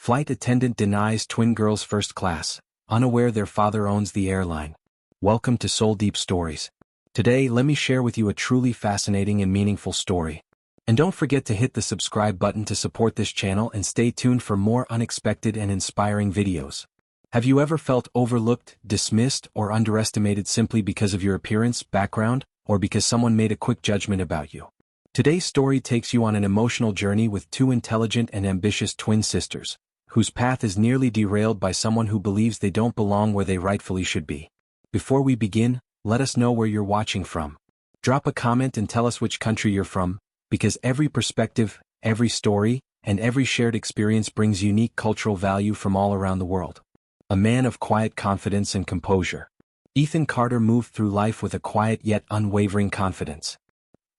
Flight attendant denies twin girls first class, unaware their father owns the airline. Welcome to Soul Deep Stories. Today, let me share with you a truly fascinating and meaningful story. And don't forget to hit the subscribe button to support this channel and stay tuned for more unexpected and inspiring videos. Have you ever felt overlooked, dismissed, or underestimated simply because of your appearance, background, or because someone made a quick judgment about you? Today's story takes you on an emotional journey with two intelligent and ambitious twin sisters, whose path is nearly derailed by someone who believes they don't belong where they rightfully should be. Before we begin, let us know where you're watching from. Drop a comment and tell us which country you're from, because every perspective, every story, and every shared experience brings unique cultural value from all around the world. A man of quiet confidence and composure. Ethan Carter moved through life with a quiet yet unwavering confidence.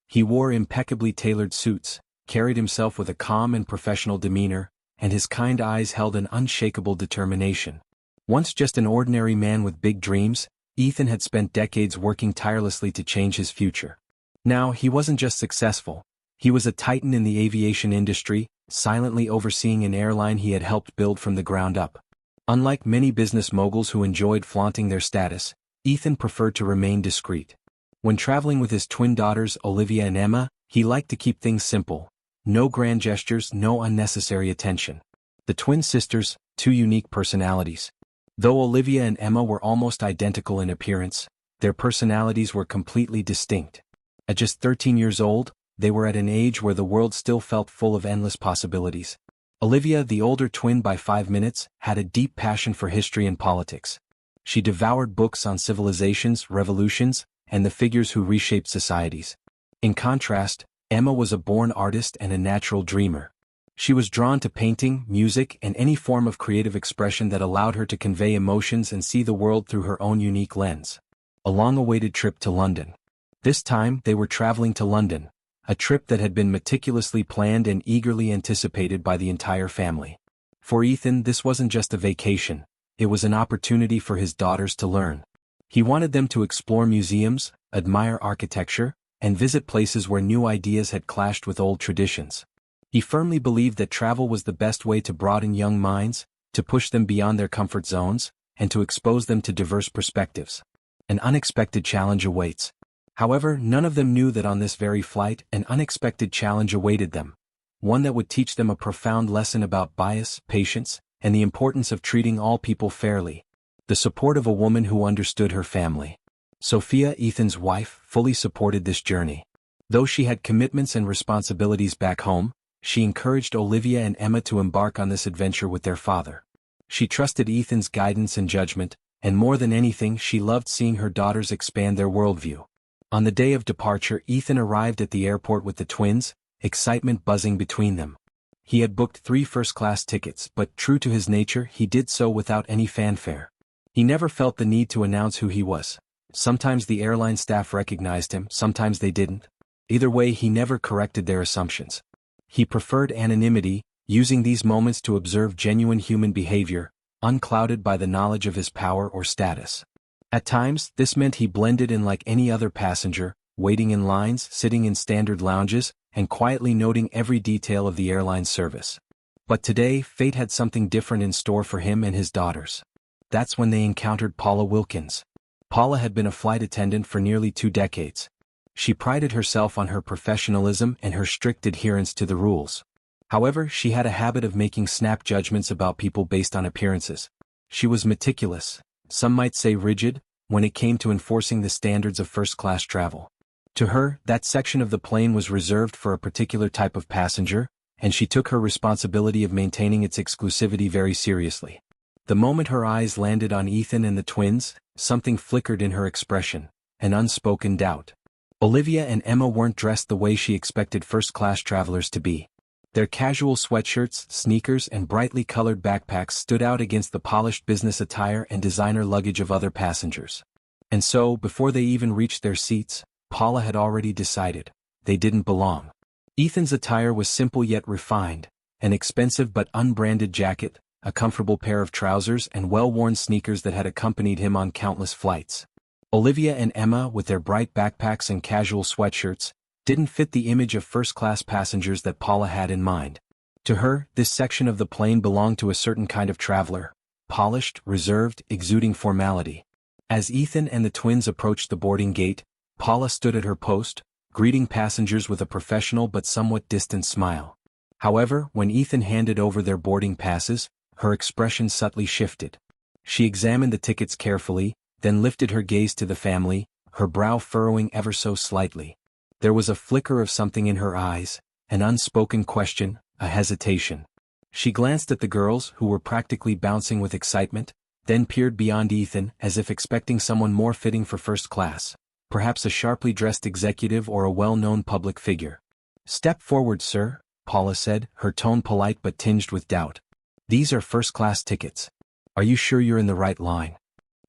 He wore impeccably tailored suits, carried himself with a calm and professional demeanor, and his kind eyes held an unshakable determination. Once just an ordinary man with big dreams, Ethan had spent decades working tirelessly to change his future. Now, he wasn't just successful, he was a titan in the aviation industry, silently overseeing an airline he had helped build from the ground up. Unlike many business moguls who enjoyed flaunting their status, Ethan preferred to remain discreet. When traveling with his twin daughters Olivia and Emma, he liked to keep things simple. No grand gestures, no unnecessary attention. The twin sisters, two unique personalities. Though Olivia and Emma were almost identical in appearance, their personalities were completely distinct. At just 13 years old, they were at an age where the world still felt full of endless possibilities. Olivia, the older twin by 5 minutes, had a deep passion for history and politics. She devoured books on civilizations, revolutions, and the figures who reshaped societies. In contrast, Emma was a born artist and a natural dreamer. She was drawn to painting, music, and any form of creative expression that allowed her to convey emotions and see the world through her own unique lens. A long-awaited trip to London. This time, they were traveling to London, a trip that had been meticulously planned and eagerly anticipated by the entire family. For Ethan, this wasn't just a vacation, it was an opportunity for his daughters to learn. He wanted them to explore museums, admire architecture, and visit places where new ideas had clashed with old traditions. He firmly believed that travel was the best way to broaden young minds, to push them beyond their comfort zones, and to expose them to diverse perspectives. An unexpected challenge awaits. However, none of them knew that on this very flight, an unexpected challenge awaited them. One that would teach them a profound lesson about bias, patience, and the importance of treating all people fairly. The support of a woman who understood her family. Sophia, Ethan's wife, fully supported this journey. Though she had commitments and responsibilities back home, she encouraged Olivia and Emma to embark on this adventure with their father. She trusted Ethan's guidance and judgment, and more than anything, she loved seeing her daughters expand their worldview. On the day of departure, Ethan arrived at the airport with the twins, excitement buzzing between them. He had booked 3 first-class tickets, but true to his nature, he did so without any fanfare. He never felt the need to announce who he was. Sometimes the airline staff recognized him, sometimes they didn't. Either way, he never corrected their assumptions. He preferred anonymity, using these moments to observe genuine human behavior, unclouded by the knowledge of his power or status. At times, this meant he blended in like any other passenger, waiting in lines, sitting in standard lounges, and quietly noting every detail of the airline's service. But today, fate had something different in store for him and his daughters. That's when they encountered Paula Wilkins. Paula had been a flight attendant for nearly 2 decades. She prided herself on her professionalism and her strict adherence to the rules. However, she had a habit of making snap judgments about people based on appearances. She was meticulous, some might say rigid, when it came to enforcing the standards of first-class travel. To her, that section of the plane was reserved for a particular type of passenger, and she took her responsibility of maintaining its exclusivity very seriously. The moment her eyes landed on Ethan and the twins, something flickered in her expression, an unspoken doubt. Olivia and Emma weren't dressed the way she expected first-class travelers to be. Their casual sweatshirts, sneakers, and brightly colored backpacks stood out against the polished business attire and designer luggage of other passengers. And so, before they even reached their seats, Paula had already decided they didn't belong. Ethan's attire was simple yet refined, an expensive but unbranded jacket, a comfortable pair of trousers, and well-worn sneakers that had accompanied him on countless flights. Olivia and Emma, with their bright backpacks and casual sweatshirts, didn't fit the image of first-class passengers that Paula had in mind. To her, this section of the plane belonged to a certain kind of traveler, polished, reserved, exuding formality. As Ethan and the twins approached the boarding gate, Paula stood at her post, greeting passengers with a professional but somewhat distant smile. However, when Ethan handed over their boarding passes, her expression subtly shifted. She examined the tickets carefully, then lifted her gaze to the family, her brow furrowing ever so slightly. There was a flicker of something in her eyes, an unspoken question, a hesitation. She glanced at the girls, who were practically bouncing with excitement, then peered beyond Ethan as if expecting someone more fitting for first class, perhaps a sharply dressed executive or a well-known public figure. "Step forward, sir," Paula said, her tone polite but tinged with doubt. "These are first-class tickets. Are you sure you're in the right line?"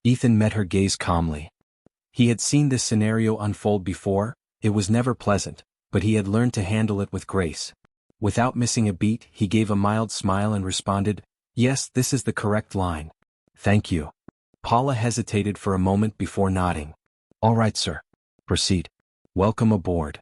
Ethan met her gaze calmly. He had seen this scenario unfold before. It was never pleasant, but he had learned to handle it with grace. Without missing a beat, he gave a mild smile and responded, "Yes, this is the correct line. Thank you." Paula hesitated for a moment before nodding. "All right, sir. Proceed. Welcome aboard."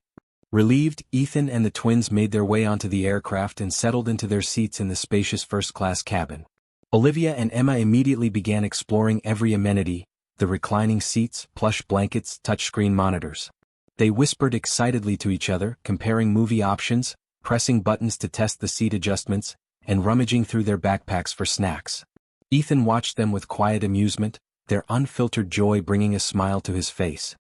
Relieved, Ethan and the twins made their way onto the aircraft and settled into their seats in the spacious first-class cabin. Olivia and Emma immediately began exploring every amenity, the reclining seats, plush blankets, touchscreen monitors. They whispered excitedly to each other, comparing movie options, pressing buttons to test the seat adjustments, and rummaging through their backpacks for snacks. Ethan watched them with quiet amusement, their unfiltered joy bringing a smile to his face.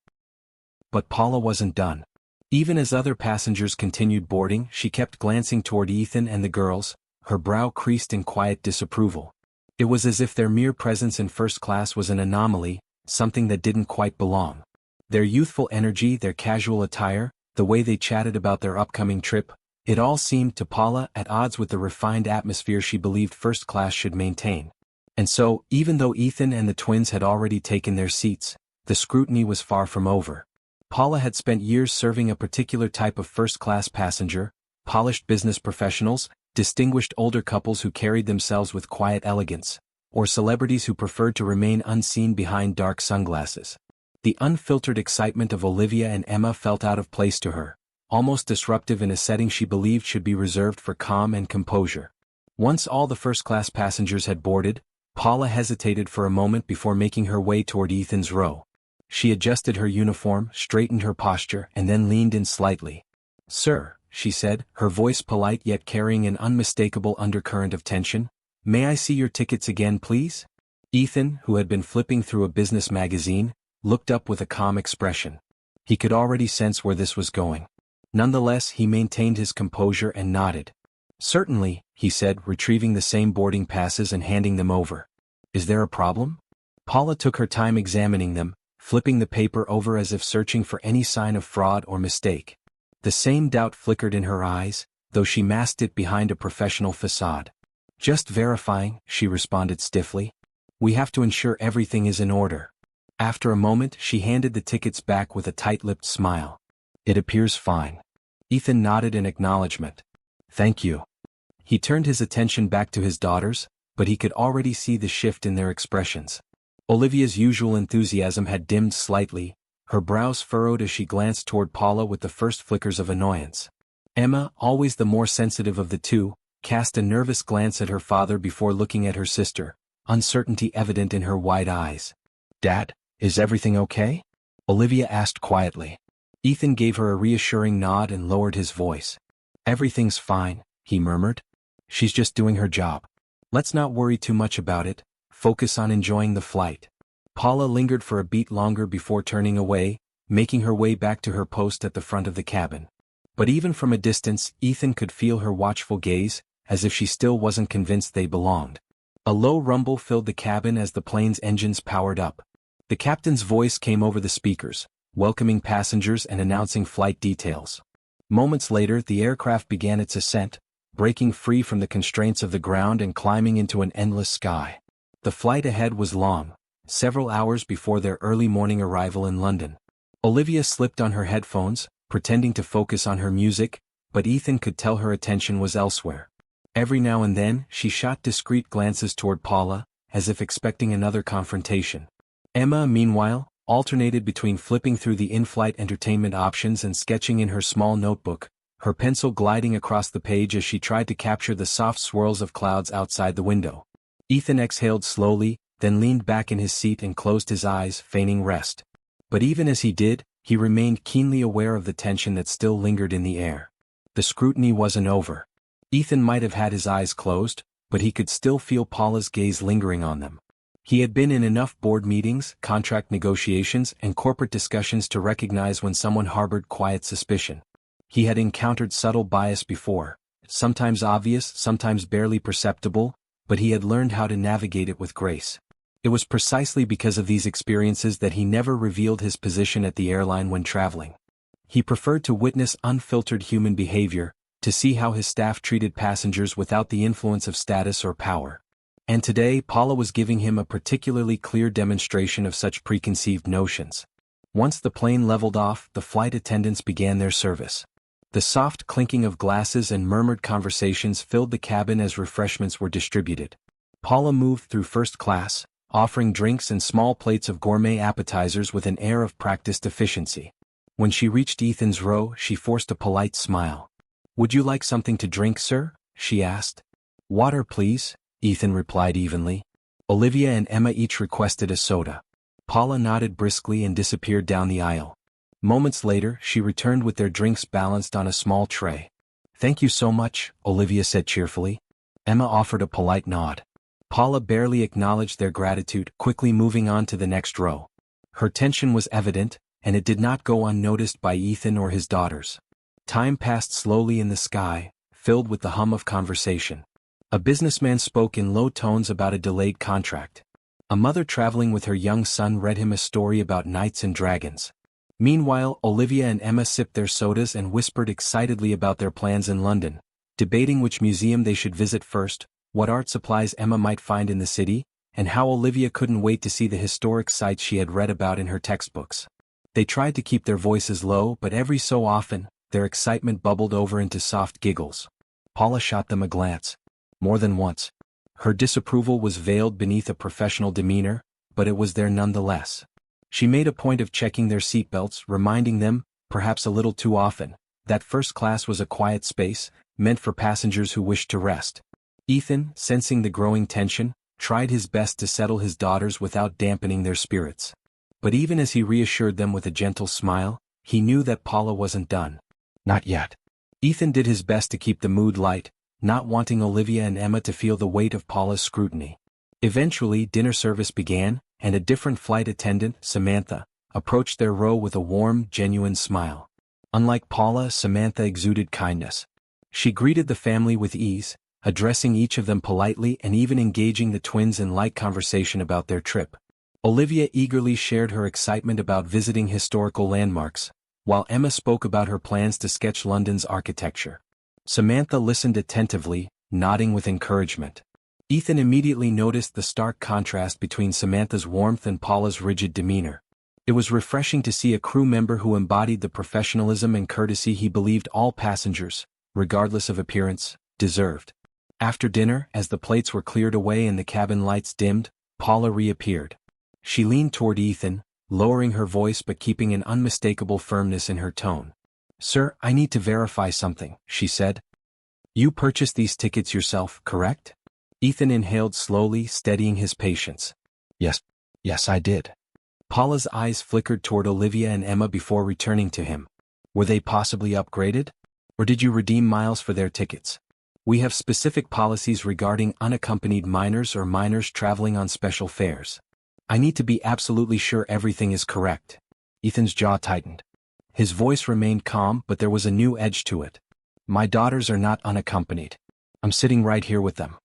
But Paula wasn't done. Even as other passengers continued boarding, she kept glancing toward Ethan and the girls, her brow creased in quiet disapproval. It was as if their mere presence in first class was an anomaly, something that didn't quite belong. Their youthful energy, their casual attire, the way they chatted about their upcoming trip, it all seemed to Paula at odds with the refined atmosphere she believed first class should maintain. And so, even though Ethan and the twins had already taken their seats, the scrutiny was far from over. Paula had spent years serving a particular type of first-class passenger, polished business professionals, distinguished older couples who carried themselves with quiet elegance, or celebrities who preferred to remain unseen behind dark sunglasses. The unfiltered excitement of Olivia and Emma felt out of place to her, almost disruptive in a setting she believed should be reserved for calm and composure. Once all the first-class passengers had boarded, Paula hesitated for a moment before making her way toward Ethan's row. She adjusted her uniform, straightened her posture, and then leaned in slightly. "Sir," she said, her voice polite yet carrying an unmistakable undercurrent of tension, "may I see your tickets again, please?" Ethan, who had been flipping through a business magazine, looked up with a calm expression. He could already sense where this was going. Nonetheless, he maintained his composure and nodded. "Certainly," he said, retrieving the same boarding passes and handing them over. "Is there a problem?" Paula took her time examining them, flipping the paper over as if searching for any sign of fraud or mistake. The same doubt flickered in her eyes, though she masked it behind a professional facade. "Just verifying," she responded stiffly. "We have to ensure everything is in order." After a moment, she handed the tickets back with a tight-lipped smile. "It appears fine." Ethan nodded in acknowledgement. "Thank you." He turned his attention back to his daughters, but he could already see the shift in their expressions. Olivia's usual enthusiasm had dimmed slightly, her brows furrowed as she glanced toward Paula with the first flickers of annoyance. Emma, always the more sensitive of the two, cast a nervous glance at her father before looking at her sister, uncertainty evident in her wide eyes. "Dad, is everything okay?" Olivia asked quietly. Ethan gave her a reassuring nod and lowered his voice. "Everything's fine," he murmured. "She's just doing her job. Let's not worry too much about it. Focus on enjoying the flight." Paula lingered for a beat longer before turning away, making her way back to her post at the front of the cabin. But even from a distance, Ethan could feel her watchful gaze, as if she still wasn't convinced they belonged. A low rumble filled the cabin as the plane's engines powered up. The captain's voice came over the speakers, welcoming passengers and announcing flight details. Moments later, the aircraft began its ascent, breaking free from the constraints of the ground and climbing into an endless sky. The flight ahead was long, several hours before their early morning arrival in London. Olivia slipped on her headphones, pretending to focus on her music, but Ethan could tell her attention was elsewhere. Every now and then, she shot discreet glances toward Paula, as if expecting another confrontation. Emma, meanwhile, alternated between flipping through the in-flight entertainment options and sketching in her small notebook, her pencil gliding across the page as she tried to capture the soft swirls of clouds outside the window. Ethan exhaled slowly, then leaned back in his seat and closed his eyes, feigning rest. But even as he did, he remained keenly aware of the tension that still lingered in the air. The scrutiny wasn't over. Ethan might have had his eyes closed, but he could still feel Paula's gaze lingering on them. He had been in enough board meetings, contract negotiations, and corporate discussions to recognize when someone harbored quiet suspicion. He had encountered subtle bias before, sometimes obvious, sometimes barely perceptible, but he had learned how to navigate it with grace. It was precisely because of these experiences that he never revealed his position at the airline when traveling. He preferred to witness unfiltered human behavior, to see how his staff treated passengers without the influence of status or power. And today Paula was giving him a particularly clear demonstration of such preconceived notions. Once the plane leveled off, the flight attendants began their service. The soft clinking of glasses and murmured conversations filled the cabin as refreshments were distributed. Paula moved through first class, offering drinks and small plates of gourmet appetizers with an air of practiced efficiency. When she reached Ethan's row, she forced a polite smile. "Would you like something to drink, sir?" she asked. "Water, please," Ethan replied evenly. Olivia and Emma each requested a soda. Paula nodded briskly and disappeared down the aisle. Moments later, she returned with their drinks balanced on a small tray. "Thank you so much," Olivia said cheerfully. Emma offered a polite nod. Paula barely acknowledged their gratitude, quickly moving on to the next row. Her tension was evident, and it did not go unnoticed by Ethan or his daughters. Time passed slowly in the sky, filled with the hum of conversation. A businessman spoke in low tones about a delayed contract. A mother traveling with her young son read him a story about knights and dragons. Meanwhile, Olivia and Emma sipped their sodas and whispered excitedly about their plans in London, debating which museum they should visit first, what art supplies Emma might find in the city, and how Olivia couldn't wait to see the historic sites she had read about in her textbooks. They tried to keep their voices low, but every so often, their excitement bubbled over into soft giggles. Paula shot them a glance. More than once. Her disapproval was veiled beneath a professional demeanor, but it was there nonetheless. She made a point of checking their seatbelts, reminding them, perhaps a little too often, that first class was a quiet space, meant for passengers who wished to rest. Ethan, sensing the growing tension, tried his best to settle his daughters without dampening their spirits. But even as he reassured them with a gentle smile, he knew that Paula wasn't done. Not yet. Ethan did his best to keep the mood light, not wanting Olivia and Emma to feel the weight of Paula's scrutiny. Eventually, dinner service began, and a different flight attendant, Samantha, approached their row with a warm, genuine smile. Unlike Paula, Samantha exuded kindness. She greeted the family with ease, addressing each of them politely and even engaging the twins in light conversation about their trip. Olivia eagerly shared her excitement about visiting historical landmarks, while Emma spoke about her plans to sketch London's architecture. Samantha listened attentively, nodding with encouragement. Ethan immediately noticed the stark contrast between Samantha's warmth and Paula's rigid demeanor. It was refreshing to see a crew member who embodied the professionalism and courtesy he believed all passengers, regardless of appearance, deserved. After dinner, as the plates were cleared away and the cabin lights dimmed, Paula reappeared. She leaned toward Ethan, lowering her voice but keeping an unmistakable firmness in her tone. "Sir, I need to verify something," she said. "You purchased these tickets yourself, correct?" Ethan inhaled slowly, steadying his patience. Yes, I did." Paula's eyes flickered toward Olivia and Emma before returning to him. "Were they possibly upgraded? Or did you redeem miles for their tickets? We have specific policies regarding unaccompanied minors or minors traveling on special fares. I need to be absolutely sure everything is correct." Ethan's jaw tightened. His voice remained calm, but there was a new edge to it. "My daughters are not unaccompanied. I'm sitting right here with them.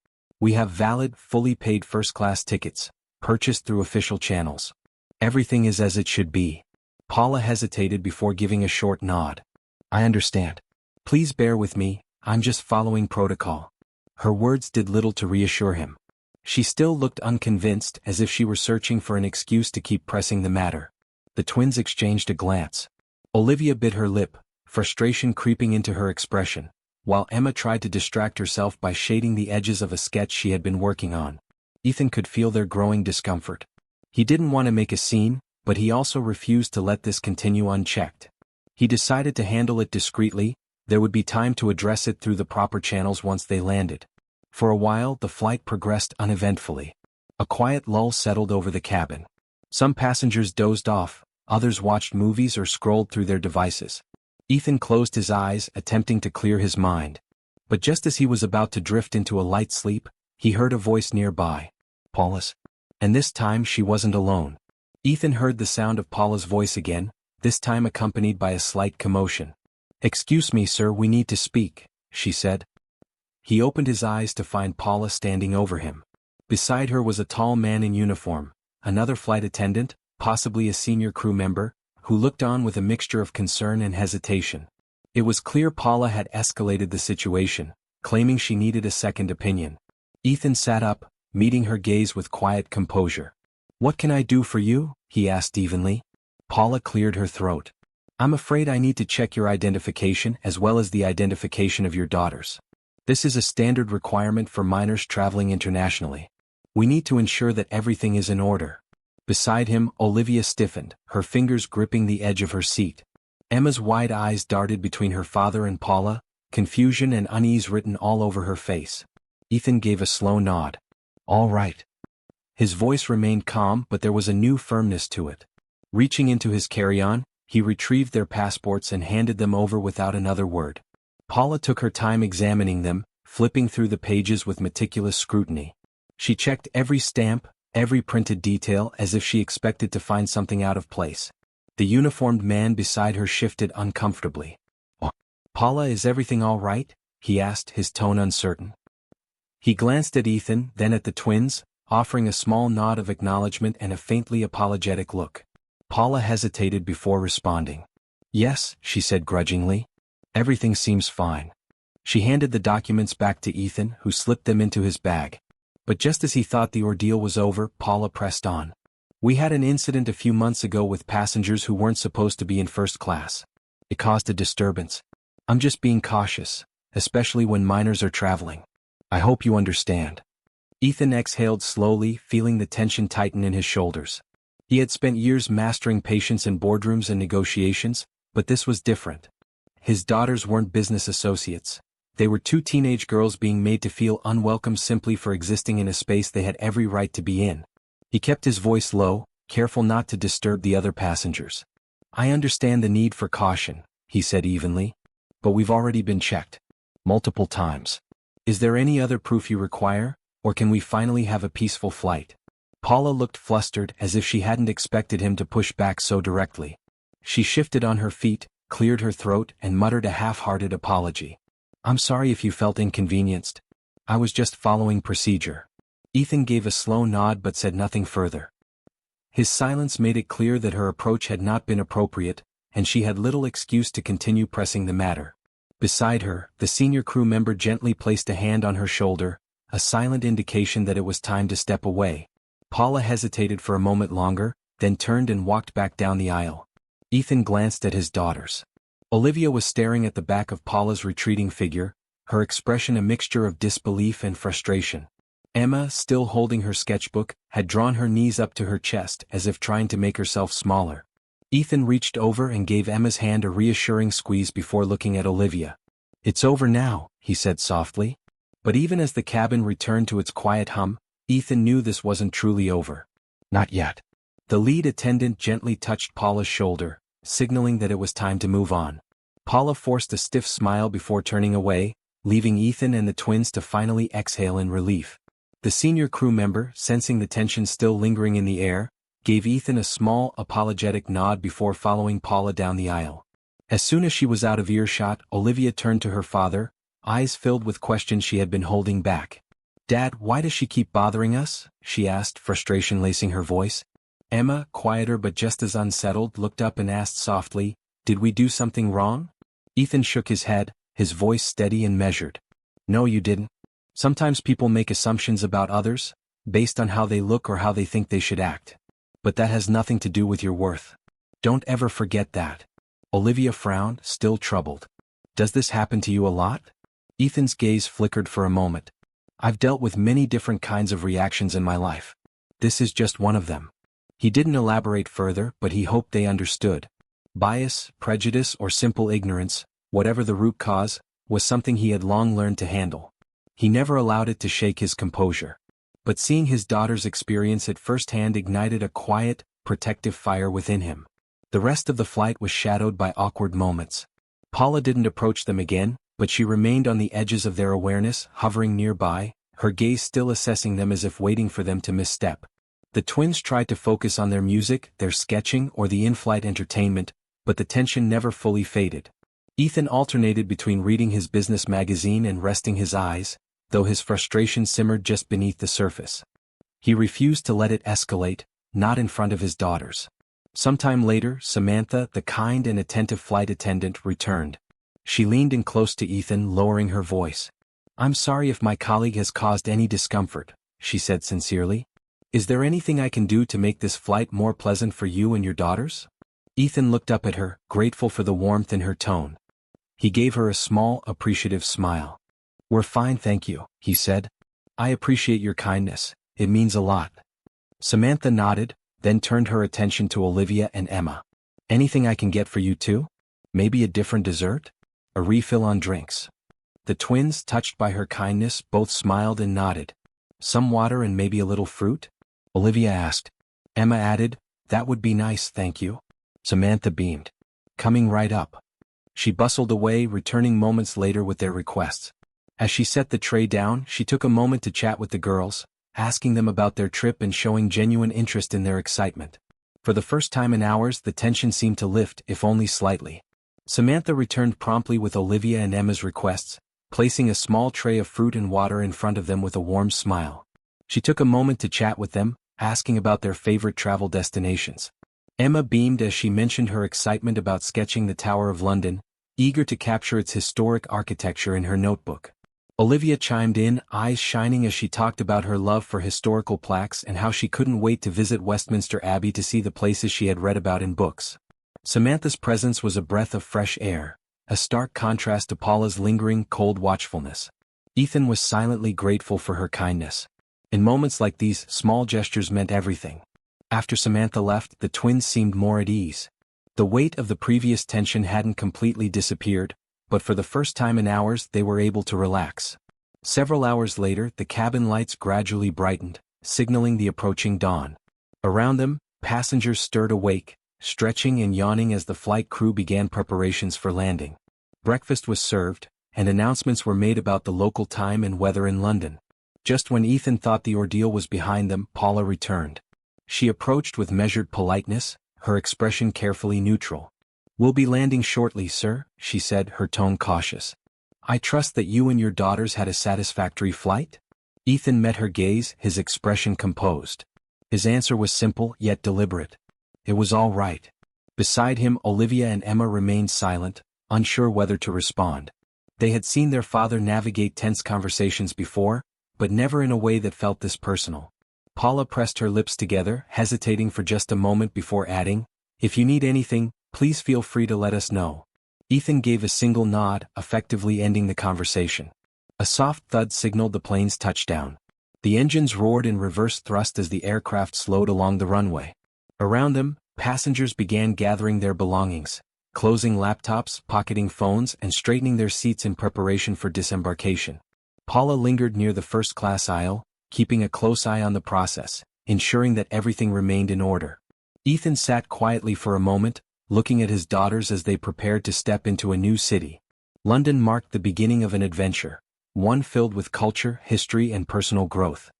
We have valid, fully paid first-class tickets, purchased through official channels. Everything is as it should be." Paula hesitated before giving a short nod. "I understand. Please bear with me, I'm just following protocol." Her words did little to reassure him. She still looked unconvinced, as if she were searching for an excuse to keep pressing the matter. The twins exchanged a glance. Olivia bit her lip, frustration creeping into her expression, while Emma tried to distract herself by shading the edges of a sketch she had been working on. Ethan could feel their growing discomfort. He didn't want to make a scene, but he also refused to let this continue unchecked. He decided to handle it discreetly, There would be time to address it through the proper channels once they landed. For a while, the flight progressed uneventfully. A quiet lull settled over the cabin. Some passengers dozed off, others watched movies or scrolled through their devices. Ethan closed his eyes, attempting to clear his mind. But just as he was about to drift into a light sleep, he heard a voice nearby. Paula's. And this time she wasn't alone. Ethan heard the sound of Paula's voice again, this time accompanied by a slight commotion. "Excuse me, sir, we need to speak," she said. He opened his eyes to find Paula standing over him. Beside her was a tall man in uniform, another flight attendant, possibly a senior crew member, who looked on with a mixture of concern and hesitation. It was clear Paula had escalated the situation, claiming she needed a second opinion. Ethan sat up, meeting her gaze with quiet composure. "What can I do for you?" he asked evenly. Paula cleared her throat. "I'm afraid I need to check your identification as well as the identification of your daughters. This is a standard requirement for minors traveling internationally. We need to ensure that everything is in order." Beside him, Olivia stiffened, her fingers gripping the edge of her seat. Emma's wide eyes darted between her father and Paula, confusion and unease written all over her face. Ethan gave a slow nod. "All right." His voice remained calm, but there was a new firmness to it. Reaching into his carry-on, he retrieved their passports and handed them over without another word. Paula took her time examining them, flipping through the pages with meticulous scrutiny. She checked every stamp, every printed detail as if she expected to find something out of place. The uniformed man beside her shifted uncomfortably. "Oh, Paula, is everything all right?" he asked, his tone uncertain. He glanced at Ethan, then at the twins, offering a small nod of acknowledgement and a faintly apologetic look. Paula hesitated before responding. "Yes," she said grudgingly. "Everything seems fine." She handed the documents back to Ethan, who slipped them into his bag. But just as he thought the ordeal was over, Paula pressed on. "We had an incident a few months ago with passengers who weren't supposed to be in first class. It caused a disturbance. I'm just being cautious, especially when minors are traveling. I hope you understand." Ethan exhaled slowly, feeling the tension tighten in his shoulders. He had spent years mastering patience in boardrooms and negotiations, but this was different. His daughters weren't business associates. They were two teenage girls being made to feel unwelcome simply for existing in a space they had every right to be in. He kept his voice low, careful not to disturb the other passengers. "I understand the need for caution," he said evenly. "But we've already been checked. Multiple times. Is there any other proof you require, or can we finally have a peaceful flight?" Paula looked flustered, as if she hadn't expected him to push back so directly. She shifted on her feet, cleared her throat, and muttered a half-hearted apology. "I'm sorry if you felt inconvenienced. I was just following procedure." Ethan gave a slow nod but said nothing further. His silence made it clear that her approach had not been appropriate, and she had little excuse to continue pressing the matter. Beside her, the senior crew member gently placed a hand on her shoulder, a silent indication that it was time to step away. Paula hesitated for a moment longer, then turned and walked back down the aisle. Ethan glanced at his daughters. Olivia was staring at the back of Paula's retreating figure, her expression a mixture of disbelief and frustration. Emma, still holding her sketchbook, had drawn her knees up to her chest as if trying to make herself smaller. Ethan reached over and gave Emma's hand a reassuring squeeze before looking at Olivia. "It's over now," he said softly. But even as the cabin returned to its quiet hum, Ethan knew this wasn't truly over. "Not yet." The lead attendant gently touched Paula's shoulder, signaling that it was time to move on. Paula forced a stiff smile before turning away, leaving Ethan and the twins to finally exhale in relief. The senior crew member, sensing the tension still lingering in the air, gave Ethan a small, apologetic nod before following Paula down the aisle. As soon as she was out of earshot, Olivia turned to her father, eyes filled with questions she had been holding back. "Dad, why does she keep bothering us?" she asked, frustration lacing her voice. Emma, quieter but just as unsettled, looked up and asked softly, "Did we do something wrong?" Ethan shook his head, his voice steady and measured. "No, you didn't. Sometimes people make assumptions about others, based on how they look or how they think they should act. But that has nothing to do with your worth. Don't ever forget that." Olivia frowned, still troubled. "Does this happen to you a lot?" Ethan's gaze flickered for a moment. "I've dealt with many different kinds of reactions in my life. This is just one of them." He didn't elaborate further, but he hoped they understood. Bias, prejudice, or simple ignorance, whatever the root cause, was something he had long learned to handle. He never allowed it to shake his composure. But seeing his daughter's experience at firsthand ignited a quiet, protective fire within him. The rest of the flight was shadowed by awkward moments. Paula didn't approach them again, but she remained on the edges of their awareness, hovering nearby, her gaze still assessing them as if waiting for them to misstep. The twins tried to focus on their music, their sketching, or the in-flight entertainment, but the tension never fully faded. Ethan alternated between reading his business magazine and resting his eyes, though his frustration simmered just beneath the surface. He refused to let it escalate, not in front of his daughters. Sometime later, Samantha, the kind and attentive flight attendant, returned. She leaned in close to Ethan, lowering her voice. "I'm sorry if my colleague has caused any discomfort," she said sincerely. "Is there anything I can do to make this flight more pleasant for you and your daughters?" Ethan looked up at her, grateful for the warmth in her tone. He gave her a small, appreciative smile. "We're fine, thank you," he said. "I appreciate your kindness, it means a lot." Samantha nodded, then turned her attention to Olivia and Emma. "Anything I can get for you too? Maybe a different dessert? A refill on drinks?" The twins, touched by her kindness, both smiled and nodded. "Some water and maybe a little fruit?" Olivia asked. Emma added, "That would be nice, thank you." Samantha beamed. "Coming right up." She bustled away, returning moments later with their requests. As she set the tray down, she took a moment to chat with the girls, asking them about their trip and showing genuine interest in their excitement. For the first time in hours, the tension seemed to lift, if only slightly. Samantha returned promptly with Olivia and Emma's requests, placing a small tray of fruit and water in front of them with a warm smile. She took a moment to chat with them, asking about their favorite travel destinations. Emma beamed as she mentioned her excitement about sketching the Tower of London, eager to capture its historic architecture in her notebook. Olivia chimed in, eyes shining as she talked about her love for historical plaques and how she couldn't wait to visit Westminster Abbey to see the places she had read about in books. Samantha's presence was a breath of fresh air, a stark contrast to Paula's lingering, cold watchfulness. Ethan was silently grateful for her kindness. In moments like these, small gestures meant everything. After Samantha left, the twins seemed more at ease. The weight of the previous tension hadn't completely disappeared, but for the first time in hours they were able to relax. Several hours later, the cabin lights gradually brightened, signaling the approaching dawn. Around them, passengers stirred awake, stretching and yawning as the flight crew began preparations for landing. Breakfast was served, and announcements were made about the local time and weather in London. Just when Ethan thought the ordeal was behind them, Paula returned. She approached with measured politeness, her expression carefully neutral. "We'll be landing shortly, sir," she said, her tone cautious. "I trust that you and your daughters had a satisfactory flight?" Ethan met her gaze, his expression composed. His answer was simple yet deliberate. It was all right. Beside him, Olivia and Emma remained silent, unsure whether to respond. They had seen their father navigate tense conversations before, but never in a way that felt this personal. Paula pressed her lips together, hesitating for just a moment before adding, "If you need anything, please feel free to let us know." Ethan gave a single nod, effectively ending the conversation. A soft thud signaled the plane's touchdown. The engines roared in reverse thrust as the aircraft slowed along the runway. Around them, passengers began gathering their belongings, closing laptops, pocketing phones, and straightening their seats in preparation for disembarkation. Paula lingered near the first-class aisle, keeping a close eye on the process, ensuring that everything remained in order. Ethan sat quietly for a moment, looking at his daughters as they prepared to step into a new city. London marked the beginning of an adventure, one filled with culture, history, and personal growth.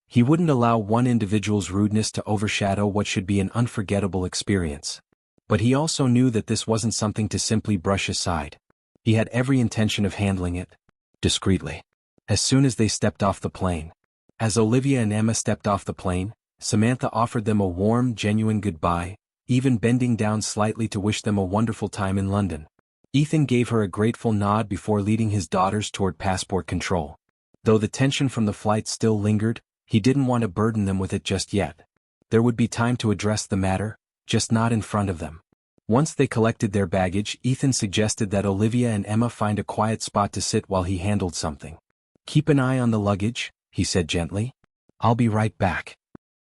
He wouldn't allow one individual's rudeness to overshadow what should be an unforgettable experience. But he also knew that this wasn't something to simply brush aside. He had every intention of handling it discreetly. As soon as they stepped off the plane. As Olivia and Emma stepped off the plane, Samantha offered them a warm, genuine goodbye, even bending down slightly to wish them a wonderful time in London. Ethan gave her a grateful nod before leading his daughters toward passport control. Though the tension from the flight still lingered, he didn't want to burden them with it just yet. There would be time to address the matter, just not in front of them. Once they collected their baggage, Ethan suggested that Olivia and Emma find a quiet spot to sit while he handled something. "Keep an eye on the luggage," he said gently. "I'll be right back."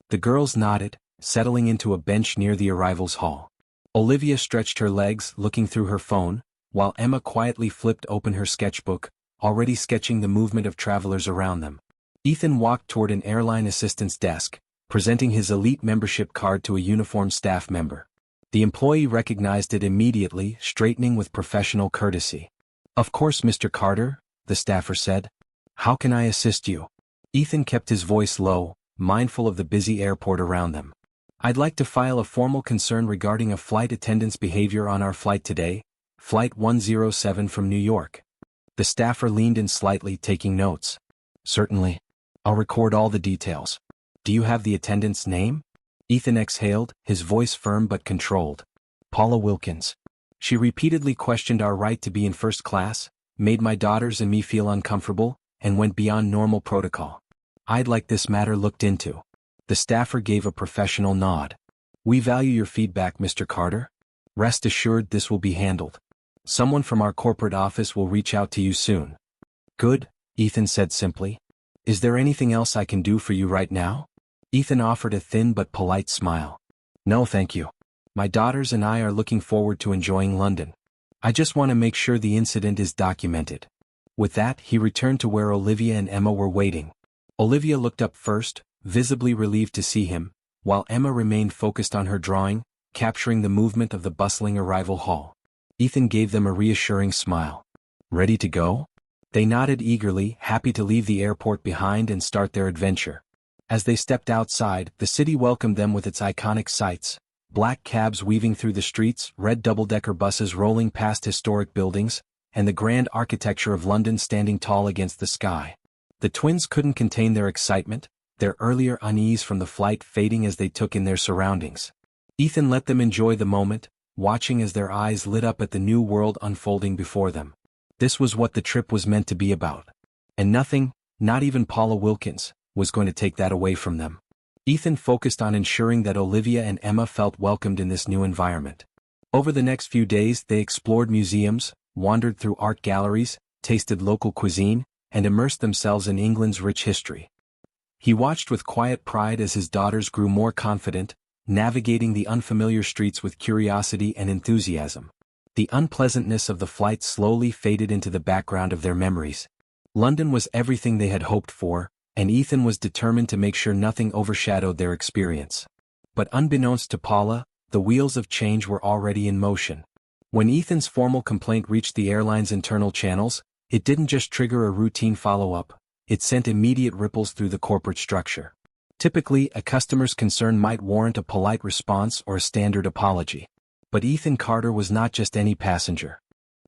The girls nodded, settling into a bench near the arrivals hall. Olivia stretched her legs, looking through her phone, while Emma quietly flipped open her sketchbook, already sketching the movement of travelers around them. Ethan walked toward an airline assistant's desk, presenting his elite membership card to a uniformed staff member. The employee recognized it immediately, straightening with professional courtesy. "Of course, Mr. Carter," the staffer said. "How can I assist you?" Ethan kept his voice low, mindful of the busy airport around them. "I'd like to file a formal concern regarding a flight attendant's behavior on our flight today, Flight 107 from New York." The staffer leaned in slightly, taking notes. "Certainly. I'll record all the details. Do you have the attendant's name?" Ethan exhaled, his voice firm but controlled. "Paula Wilkins. She repeatedly questioned our right to be in first class, made my daughters and me feel uncomfortable, and went beyond normal protocol. I'd like this matter looked into." The staffer gave a professional nod. "We value your feedback, Mr. Carter. Rest assured this will be handled. Someone from our corporate office will reach out to you soon." "Good," Ethan said simply. "Is there anything else I can do for you right now?" Ethan offered a thin but polite smile. "No, thank you. My daughters and I are looking forward to enjoying London. I just want to make sure the incident is documented." With that, he returned to where Olivia and Emma were waiting. Olivia looked up first, visibly relieved to see him, while Emma remained focused on her drawing, capturing the movement of the bustling arrival hall. Ethan gave them a reassuring smile. "Ready to go?" They nodded eagerly, happy to leave the airport behind and start their adventure. As they stepped outside, the city welcomed them with its iconic sights: black cabs weaving through the streets, red double-decker buses rolling past historic buildings, and the grand architecture of London standing tall against the sky. The twins couldn't contain their excitement, their earlier unease from the flight fading as they took in their surroundings. Ethan let them enjoy the moment, watching as their eyes lit up at the new world unfolding before them. This was what the trip was meant to be about. And nothing, not even Paula Wilkins, was going to take that away from them. Ethan focused on ensuring that Olivia and Emma felt welcomed in this new environment. Over the next few days they explored museums, wandered through art galleries, tasted local cuisine, and immersed themselves in England's rich history. He watched with quiet pride as his daughters grew more confident, navigating the unfamiliar streets with curiosity and enthusiasm. The unpleasantness of the flight slowly faded into the background of their memories. London was everything they had hoped for, and Ethan was determined to make sure nothing overshadowed their experience. But unbeknownst to Paula, the wheels of change were already in motion. When Ethan's formal complaint reached the airline's internal channels, it didn't just trigger a routine follow-up, it sent immediate ripples through the corporate structure. Typically, a customer's concern might warrant a polite response or a standard apology. But Ethan Carter was not just any passenger.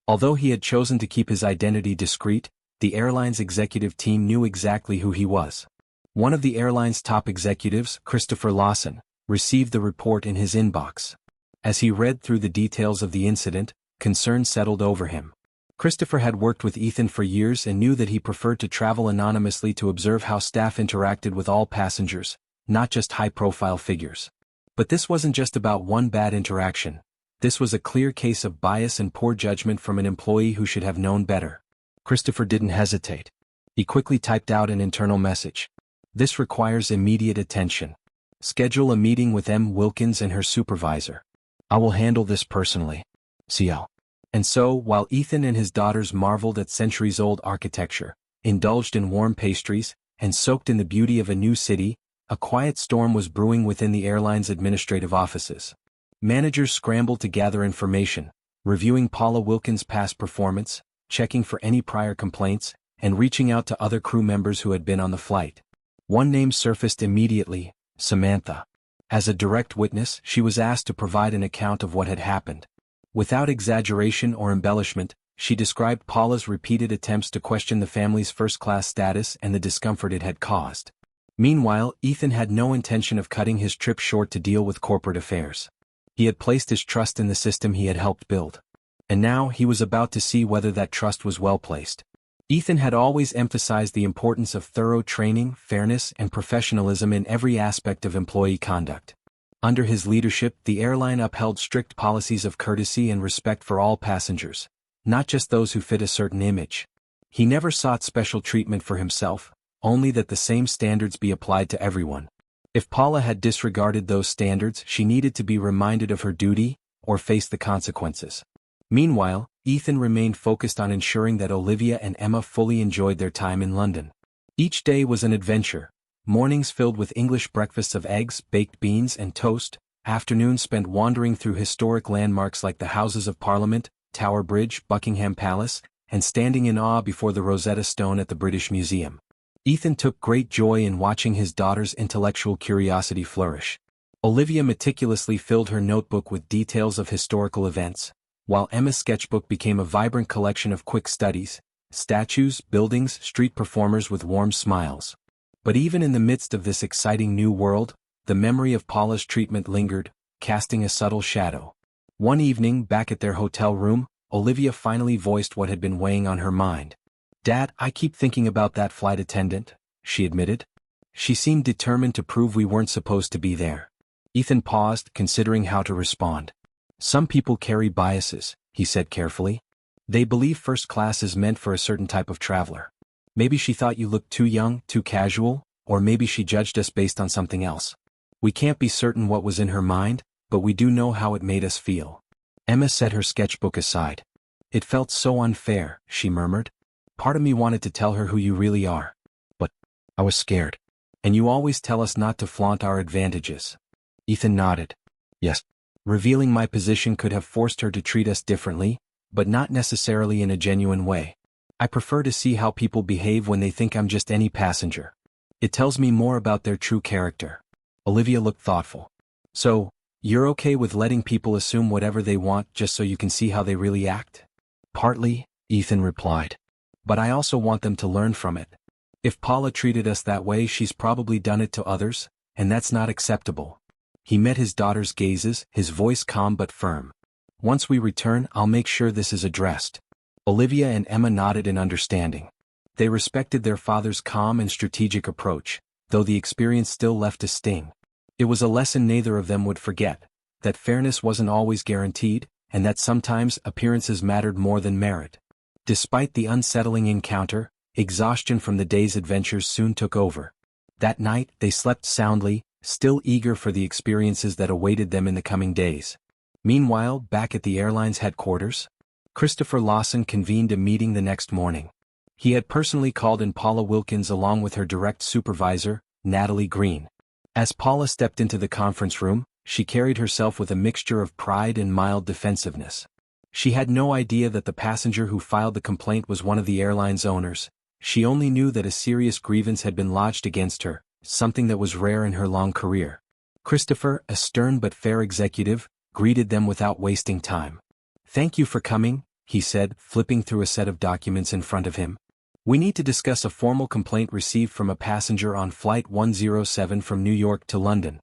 Although he had chosen to keep his identity discreet, the airline's executive team knew exactly who he was. One of the airline's top executives, Christopher Lawson, received the report in his inbox. As he read through the details of the incident, concern settled over him. Christopher had worked with Ethan for years and knew that he preferred to travel anonymously to observe how staff interacted with all passengers, not just high-profile figures. But this wasn't just about one bad interaction. This was a clear case of bias and poor judgment from an employee who should have known better. Christopher didn't hesitate. He quickly typed out an internal message. "This requires immediate attention. Schedule a meeting with M. Wilkins and her supervisor. I will handle this personally. CL." And so, while Ethan and his daughters marveled at centuries-old architecture, indulged in warm pastries, and soaked in the beauty of a new city, a quiet storm was brewing within the airline's administrative offices. Managers scrambled to gather information, reviewing Paula Wilkins' past performance, checking for any prior complaints, and reaching out to other crew members who had been on the flight. One name surfaced immediately: Samantha. As a direct witness, she was asked to provide an account of what had happened. Without exaggeration or embellishment, she described Paula's repeated attempts to question the family's first-class status and the discomfort it had caused. Meanwhile, Ethan had no intention of cutting his trip short to deal with corporate affairs. He had placed his trust in the system he had helped build. And now he was about to see whether that trust was well placed. Ethan had always emphasized the importance of thorough training, fairness, and professionalism in every aspect of employee conduct. Under his leadership, the airline upheld strict policies of courtesy and respect for all passengers, not just those who fit a certain image. He never sought special treatment for himself, only that the same standards be applied to everyone. If Paula had disregarded those standards, she needed to be reminded of her duty, or face the consequences. Meanwhile, Ethan remained focused on ensuring that Olivia and Emma fully enjoyed their time in London. Each day was an adventure. Mornings filled with English breakfasts of eggs, baked beans, and toast, afternoons spent wandering through historic landmarks like the Houses of Parliament, Tower Bridge, Buckingham Palace, and standing in awe before the Rosetta Stone at the British Museum. Ethan took great joy in watching his daughter's intellectual curiosity flourish. Olivia meticulously filled her notebook with details of historical events, while Emma's sketchbook became a vibrant collection of quick studies, statues, buildings, street performers with warm smiles. But even in the midst of this exciting new world, the memory of Paula's treatment lingered, casting a subtle shadow. One evening, back at their hotel room, Olivia finally voiced what had been weighing on her mind. "Dad, I keep thinking about that flight attendant," she admitted. "She seemed determined to prove we weren't supposed to be there." Ethan paused, considering how to respond. "Some people carry biases," he said carefully. "They believe first class is meant for a certain type of traveler. Maybe she thought you looked too young, too casual, or maybe she judged us based on something else. We can't be certain what was in her mind, but we do know how it made us feel." Emma set her sketchbook aside. "It felt so unfair," she murmured. "Part of me wanted to tell her who you really are. But I was scared. And you always tell us not to flaunt our advantages." Ethan nodded. "Yes. Revealing my position could have forced her to treat us differently, but not necessarily in a genuine way. I prefer to see how people behave when they think I'm just any passenger. It tells me more about their true character." Olivia looked thoughtful. "So, you're okay with letting people assume whatever they want just so you can see how they really act?" "Partly," Ethan replied. "But I also want them to learn from it. If Paula treated us that way, she's probably done it to others, and that's not acceptable." He met his daughter's gazes, his voice calm but firm. "Once we return, I'll make sure this is addressed." Olivia and Emma nodded in understanding. They respected their father's calm and strategic approach, though the experience still left a sting. It was a lesson neither of them would forget, that fairness wasn't always guaranteed, and that sometimes appearances mattered more than merit. Despite the unsettling encounter, exhaustion from the day's adventures soon took over. That night, they slept soundly, still eager for the experiences that awaited them in the coming days. Meanwhile, back at the airline's headquarters, Christopher Lawson convened a meeting the next morning. He had personally called in Paula Wilkins along with her direct supervisor, Natalie Green. As Paula stepped into the conference room, she carried herself with a mixture of pride and mild defensiveness. She had no idea that the passenger who filed the complaint was one of the airline's owners. She only knew that a serious grievance had been lodged against her, something that was rare in her long career. Christopher, a stern but fair executive, greeted them without wasting time. "Thank you for coming," he said, flipping through a set of documents in front of him. "We need to discuss a formal complaint received from a passenger on Flight 107 from New York to London."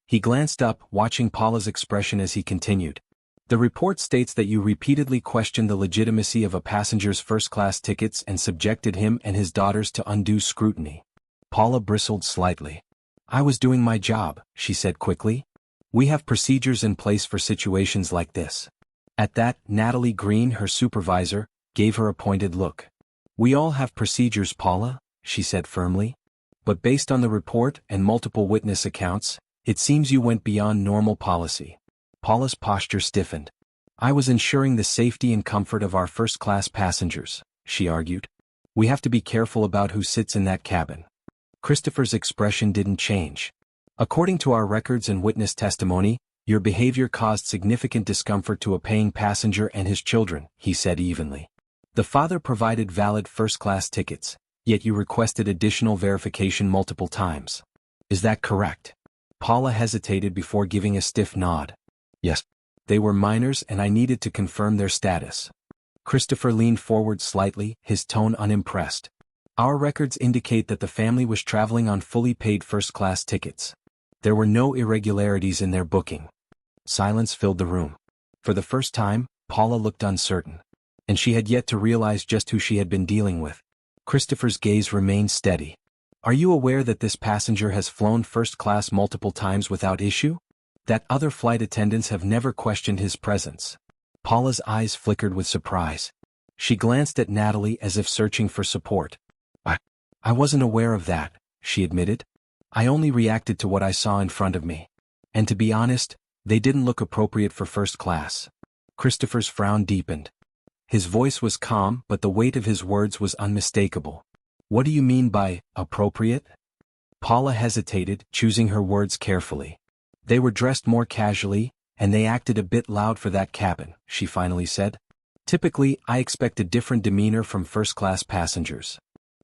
He glanced up, watching Paula's expression as he continued. "The report states that you repeatedly questioned the legitimacy of a passenger's first-class tickets and subjected him and his daughters to undue scrutiny." Paula bristled slightly. "I was doing my job," she said quickly. "We have procedures in place for situations like this." At that, Natalie Green, her supervisor, gave her a pointed look. "We all have procedures, Paula," she said firmly. "But based on the report and multiple witness accounts, it seems you went beyond normal policy." Paula's posture stiffened. "I was ensuring the safety and comfort of our first-class passengers," she argued. "We have to be careful about who sits in that cabin." Christopher's expression didn't change. "According to our records and witness testimony, your behavior caused significant discomfort to a paying passenger and his children," he said evenly. "The father provided valid first-class tickets, yet you requested additional verification multiple times. Is that correct?" Paula hesitated before giving a stiff nod. "Yes. They were minors and I needed to confirm their status." Christopher leaned forward slightly, his tone unimpressed. "Our records indicate that the family was traveling on fully paid first-class tickets. There were no irregularities in their booking." Silence filled the room. For the first time, Paula looked uncertain. And she had yet to realize just who she had been dealing with. Christopher's gaze remained steady. "Are you aware that this passenger has flown first class multiple times without issue? That other flight attendants have never questioned his presence?" Paula's eyes flickered with surprise. She glanced at Natalie as if searching for support. I wasn't aware of that," she admitted. "I only reacted to what I saw in front of me. And to be honest, they didn't look appropriate for first class." Christopher's frown deepened. His voice was calm, but the weight of his words was unmistakable. What do you mean by appropriate? Paula hesitated, choosing her words carefully. They were dressed more casually, and they acted a bit loud for that cabin, she finally said. Typically, I expect a different demeanor from first-class passengers.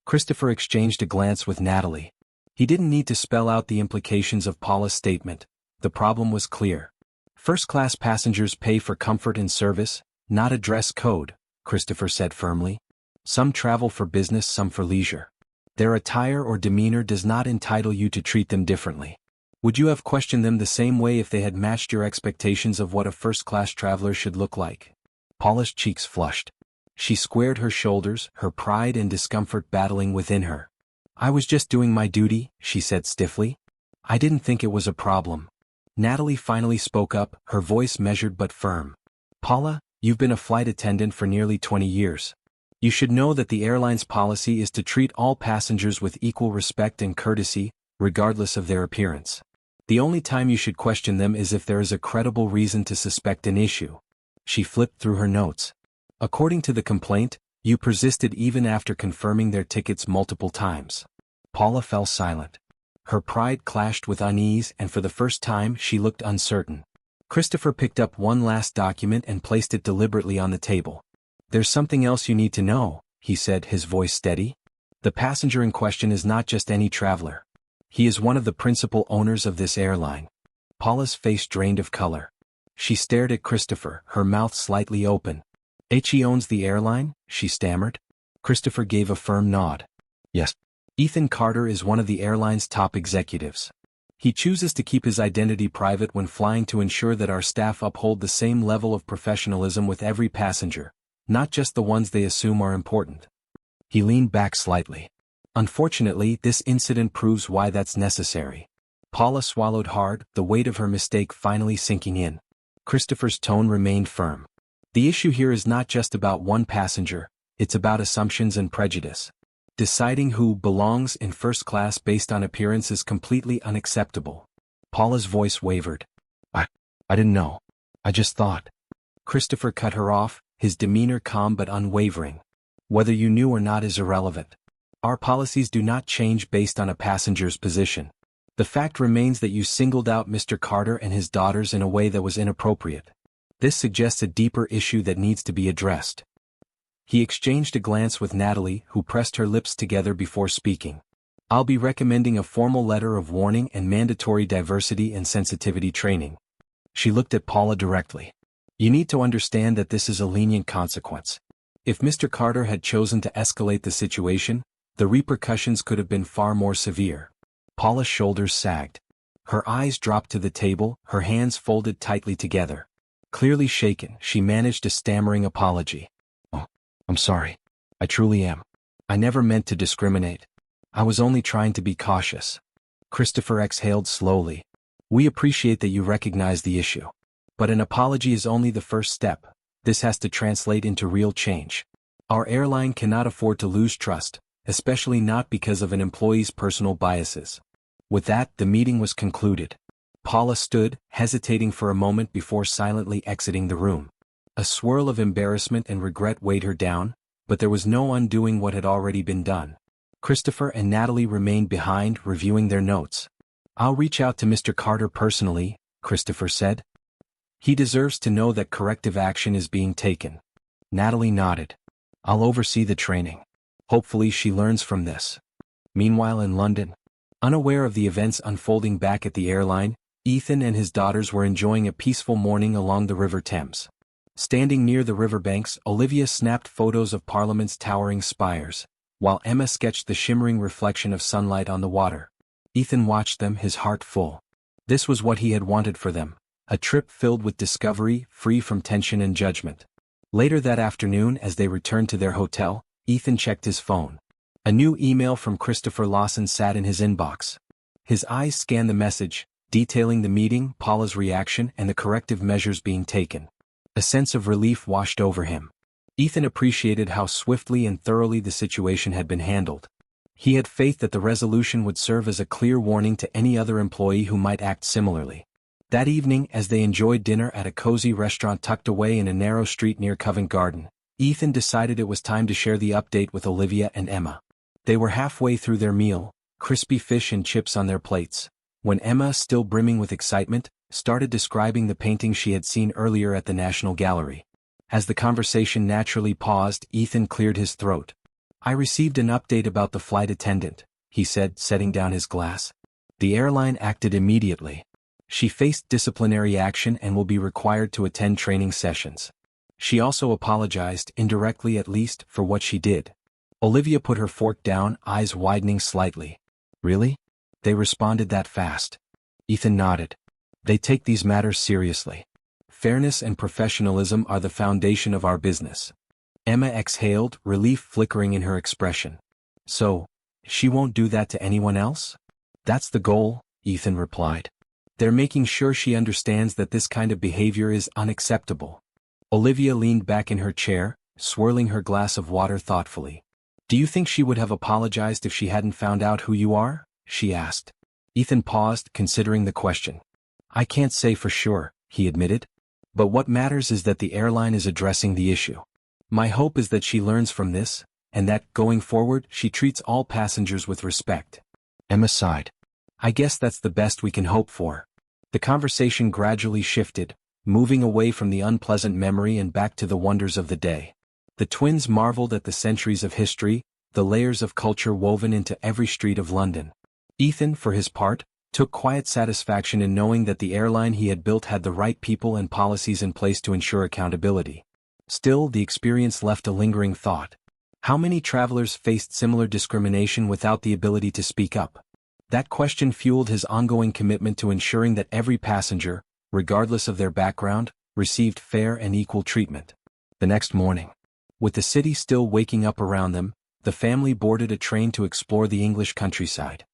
Christopher exchanged a glance with Natalie. He didn't need to spell out the implications of Paula's statement. The problem was clear. First-class passengers pay for comfort and service, not a dress code, Christopher said firmly. Some travel for business, some for leisure. Their attire or demeanor does not entitle you to treat them differently. Would you have questioned them the same way if they had matched your expectations of what a first-class traveler should look like? Paula's cheeks flushed. She squared her shoulders, her pride and discomfort battling within her. I was just doing my duty, she said stiffly. I didn't think it was a problem. Natalie finally spoke up, her voice measured but firm. Paula, you've been a flight attendant for nearly 20 years. You should know that the airline's policy is to treat all passengers with equal respect and courtesy, regardless of their appearance. The only time you should question them is if there is a credible reason to suspect an issue. She flipped through her notes. According to the complaint, you persisted even after confirming their tickets multiple times. Paula fell silent. Her pride clashed with unease, and for the first time she looked uncertain. Christopher picked up one last document and placed it deliberately on the table. There's something else you need to know, he said, his voice steady. The passenger in question is not just any traveler. He is one of the principal owners of this airline. Paula's face drained of color. She stared at Christopher, her mouth slightly open. He owns the airline? She stammered. Christopher gave a firm nod. Yes. Ethan Carter is one of the airline's top executives. He chooses to keep his identity private when flying to ensure that our staff uphold the same level of professionalism with every passenger, not just the ones they assume are important. He leaned back slightly. Unfortunately, this incident proves why that's necessary. Paula swallowed hard, the weight of her mistake finally sinking in. Christopher's tone remained firm. The issue here is not just about one passenger, it's about assumptions and prejudice. Deciding who belongs in first class based on appearance is completely unacceptable. Paula's voice wavered. I didn't know. I just thought. Christopher cut her off, his demeanor calm but unwavering. Whether you knew or not is irrelevant. Our policies do not change based on a passenger's position. The fact remains that you singled out Mr. Carter and his daughters in a way that was inappropriate. This suggests a deeper issue that needs to be addressed. He exchanged a glance with Natalie, who pressed her lips together before speaking. I'll be recommending a formal letter of warning and mandatory diversity and sensitivity training. She looked at Paula directly. You need to understand that this is a lenient consequence. If Mr. Carter had chosen to escalate the situation, the repercussions could have been far more severe. Paula's shoulders sagged. Her eyes dropped to the table, her hands folded tightly together. Clearly shaken, she managed a stammering apology. Oh, I'm sorry. I truly am. I never meant to discriminate. I was only trying to be cautious. Christopher exhaled slowly. We appreciate that you recognize the issue. But an apology is only the first step. This has to translate into real change. Our airline cannot afford to lose trust, especially not because of an employee's personal biases. With that, the meeting was concluded. Paula stood, hesitating for a moment before silently exiting the room. A swirl of embarrassment and regret weighed her down, but there was no undoing what had already been done. Christopher and Natalie remained behind, reviewing their notes. I'll reach out to Mr. Carter personally, Christopher said. He deserves to know that corrective action is being taken. Natalie nodded. I'll oversee the training. Hopefully she learns from this. Meanwhile in London, unaware of the events unfolding back at the airline, Ethan and his daughters were enjoying a peaceful morning along the River Thames. Standing near the riverbanks, Olivia snapped photos of Parliament's towering spires, while Emma sketched the shimmering reflection of sunlight on the water. Ethan watched them, his heart full. This was what he had wanted for them, a trip filled with discovery, free from tension and judgment. Later that afternoon, as they returned to their hotel, Ethan checked his phone. A new email from Christopher Lawson sat in his inbox. His eyes scanned the message, detailing the meeting, Paula's reaction, and the corrective measures being taken. A sense of relief washed over him. Ethan appreciated how swiftly and thoroughly the situation had been handled. He had faith that the resolution would serve as a clear warning to any other employee who might act similarly. That evening, as they enjoyed dinner at a cozy restaurant tucked away in a narrow street near Covent Garden, Ethan decided it was time to share the update with Olivia and Emma. They were halfway through their meal, crispy fish and chips on their plates, when Emma, still brimming with excitement, started describing the painting she had seen earlier at the National Gallery. As the conversation naturally paused, Ethan cleared his throat. "I received an update about the flight attendant," he said, setting down his glass. "The airline acted immediately. She faced disciplinary action and will be required to attend training sessions. She also apologized, indirectly at least, for what she did." Olivia put her fork down, eyes widening slightly. "Really? They responded that fast?" Ethan nodded. "They take these matters seriously. Fairness and professionalism are the foundation of our business." Emma exhaled, relief flickering in her expression. "So, she won't do that to anyone else?" "That's the goal," Ethan replied. "They're making sure she understands that this kind of behavior is unacceptable." Olivia leaned back in her chair, swirling her glass of water thoughtfully. "Do you think she would have apologized if she hadn't found out who you are?" she asked. Ethan paused, considering the question. "I can't say for sure," he admitted. "But what matters is that the airline is addressing the issue. My hope is that she learns from this, and that, going forward, she treats all passengers with respect." Emma sighed. "I guess that's the best we can hope for." The conversation gradually shifted, moving away from the unpleasant memory and back to the wonders of the day. The twins marveled at the centuries of history, the layers of culture woven into every street of London. Ethan, for his part, took quiet satisfaction in knowing that the airline he had built had the right people and policies in place to ensure accountability. Still, the experience left a lingering thought. How many travelers faced similar discrimination without the ability to speak up? That question fueled his ongoing commitment to ensuring that every passenger, regardless of their background, received fair and equal treatment. The next morning, with the city still waking up around them, the family boarded a train to explore the English countryside.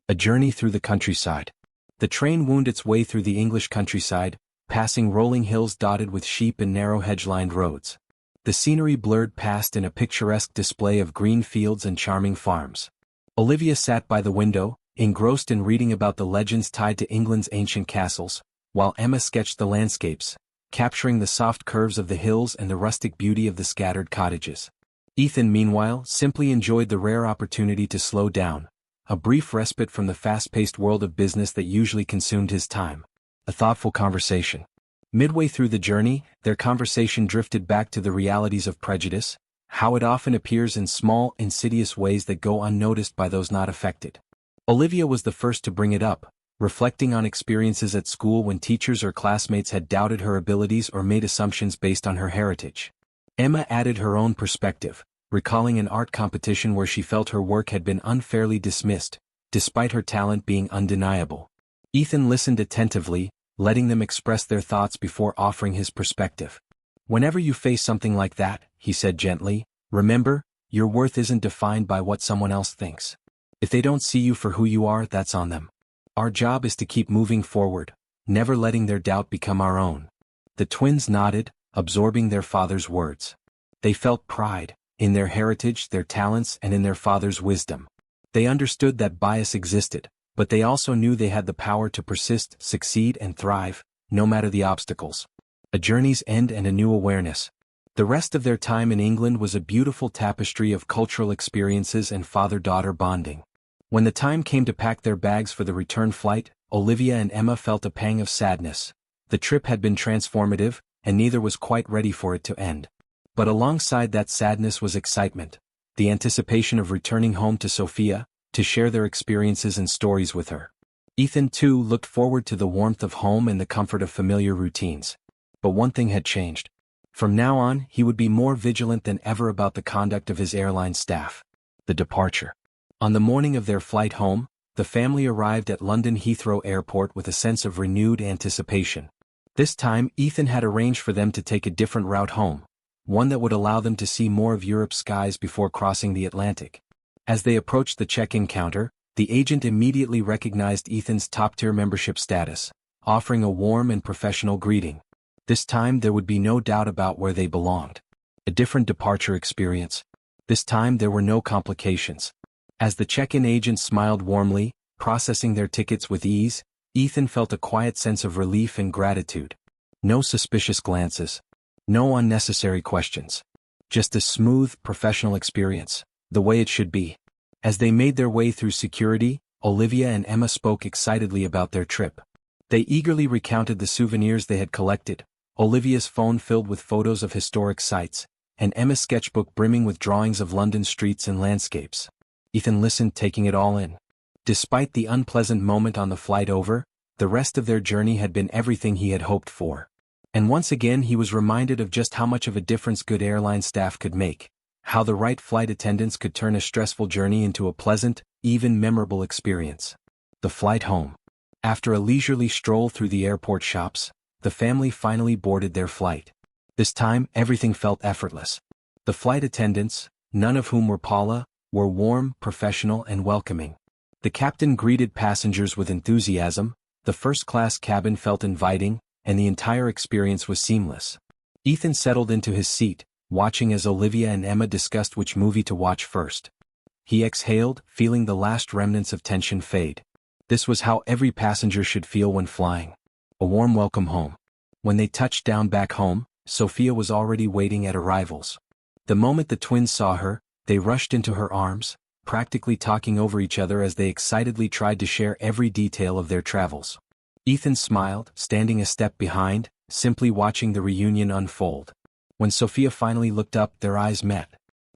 A journey through the countryside. The train wound its way through the English countryside, passing rolling hills dotted with sheep and narrow hedge-lined roads. The scenery blurred past in a picturesque display of green fields and charming farms. Olivia sat by the window, engrossed in reading about the legends tied to England's ancient castles, while Emma sketched the landscapes, capturing the soft curves of the hills and the rustic beauty of the scattered cottages. Ethan, meanwhile, simply enjoyed the rare opportunity to slow down, a brief respite from the fast-paced world of business that usually consumed his time. A thoughtful conversation. Midway through the journey, their conversation drifted back to the realities of prejudice, how it often appears in small, insidious ways that go unnoticed by those not affected. Olivia was the first to bring it up, reflecting on experiences at school when teachers or classmates had doubted her abilities or made assumptions based on her heritage. Emma added her own perspective, recalling an art competition where she felt her work had been unfairly dismissed, despite her talent being undeniable. Ethan listened attentively, letting them express their thoughts before offering his perspective. "Whenever you face something like that," he said gently, "remember, your worth isn't defined by what someone else thinks. If they don't see you for who you are, that's on them. Our job is to keep moving forward, never letting their doubt become our own." The twins nodded, absorbing their father's words. They felt pride in their heritage, their talents, and in their father's wisdom. They understood that bias existed, but they also knew they had the power to persist, succeed, and thrive, no matter the obstacles. A journey's end and a new awareness. The rest of their time in England was a beautiful tapestry of cultural experiences and father-daughter bonding. When the time came to pack their bags for the return flight, Olivia and Emma felt a pang of sadness. The trip had been transformative, and neither was quite ready for it to end. But alongside that sadness was excitement, the anticipation of returning home to Sophia, to share their experiences and stories with her. Ethan, too, looked forward to the warmth of home and the comfort of familiar routines. But one thing had changed. From now on, he would be more vigilant than ever about the conduct of his airline staff. The departure. On the morning of their flight home, the family arrived at London Heathrow Airport with a sense of renewed anticipation. This time, Ethan had arranged for them to take a different route home, one that would allow them to see more of Europe's skies before crossing the Atlantic. As they approached the check-in counter, the agent immediately recognized Ethan's top-tier membership status, offering a warm and professional greeting. This time there would be no doubt about where they belonged. A different departure experience. This time there were no complications. As the check-in agent smiled warmly, processing their tickets with ease, Ethan felt a quiet sense of relief and gratitude. No suspicious glances. No unnecessary questions. Just a smooth, professional experience, the way it should be. As they made their way through security, Olivia and Emma spoke excitedly about their trip. They eagerly recounted the souvenirs they had collected, Olivia's phone filled with photos of historic sites, and Emma's sketchbook brimming with drawings of London streets and landscapes. Ethan listened, taking it all in. Despite the unpleasant moment on the flight over, the rest of their journey had been everything he had hoped for. And once again he was reminded of just how much of a difference good airline staff could make, how the right flight attendants could turn a stressful journey into a pleasant, even memorable experience. The flight home. After a leisurely stroll through the airport shops, the family finally boarded their flight. This time, everything felt effortless. The flight attendants, none of whom were Paula, were warm, professional, and welcoming. The captain greeted passengers with enthusiasm, the first-class cabin felt inviting, and the entire experience was seamless. Ethan settled into his seat, watching as Olivia and Emma discussed which movie to watch first. He exhaled, feeling the last remnants of tension fade. This was how every passenger should feel when flying. A warm welcome home. When they touched down back home, Sophia was already waiting at arrivals. The moment the twins saw her, they rushed into her arms, practically talking over each other as they excitedly tried to share every detail of their travels. Ethan smiled, standing a step behind, simply watching the reunion unfold. When Sophia finally looked up, their eyes met.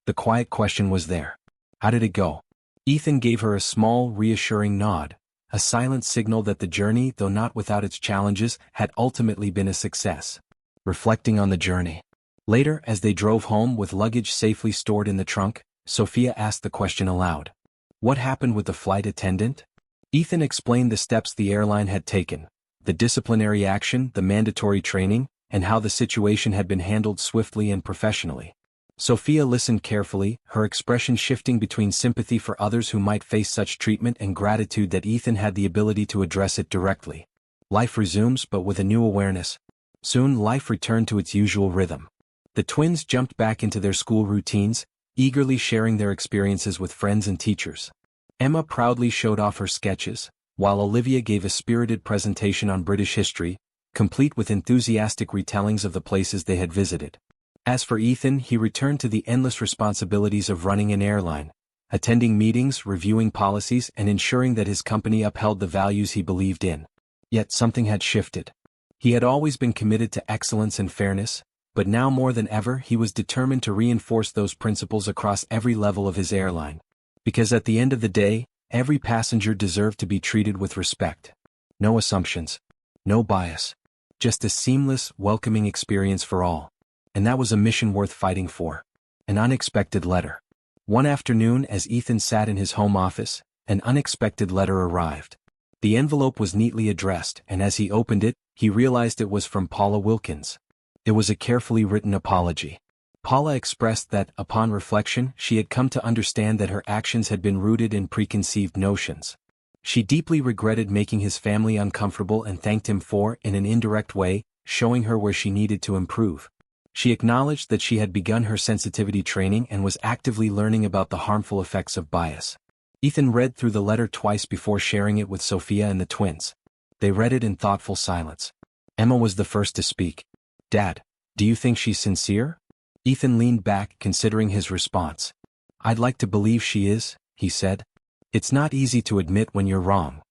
The quiet question was there. How did it go? Ethan gave her a small, reassuring nod, a silent signal that the journey, though not without its challenges, had ultimately been a success. Reflecting on the journey. Later, as they drove home with luggage safely stored in the trunk, Sophia asked the question aloud. What happened with the flight attendant? Ethan explained the steps the airline had taken, the disciplinary action, the mandatory training, and how the situation had been handled swiftly and professionally. Sophia listened carefully, her expression shifting between sympathy for others who might face such treatment and gratitude that Ethan had the ability to address it directly. Life resumes, but with a new awareness. Soon life returned to its usual rhythm. The twins jumped back into their school routines, eagerly sharing their experiences with friends and teachers. Emma proudly showed off her sketches, while Olivia gave a spirited presentation on British history, complete with enthusiastic retellings of the places they had visited. As for Ethan, he returned to the endless responsibilities of running an airline, attending meetings, reviewing policies, and ensuring that his company upheld the values he believed in. Yet something had shifted. He had always been committed to excellence and fairness, but now more than ever he was determined to reinforce those principles across every level of his airline. Because at the end of the day, every passenger deserved to be treated with respect. No assumptions. No bias. Just a seamless, welcoming experience for all. And that was a mission worth fighting for. An unexpected letter. One afternoon, as Ethan sat in his home office, an unexpected letter arrived. The envelope was neatly addressed, and as he opened it, he realized it was from Paula Wilkins. It was a carefully written apology. Paula expressed that, upon reflection, she had come to understand that her actions had been rooted in preconceived notions. She deeply regretted making his family uncomfortable and thanked him for, in an indirect way, showing her where she needed to improve. She acknowledged that she had begun her sensitivity training and was actively learning about the harmful effects of bias. Ethan read through the letter twice before sharing it with Sophia and the twins. They read it in thoughtful silence. Emma was the first to speak. "Dad, do you think she's sincere?" Ethan leaned back, considering his response. "I'd like to believe she is," he said. "It's not easy to admit when you're wrong."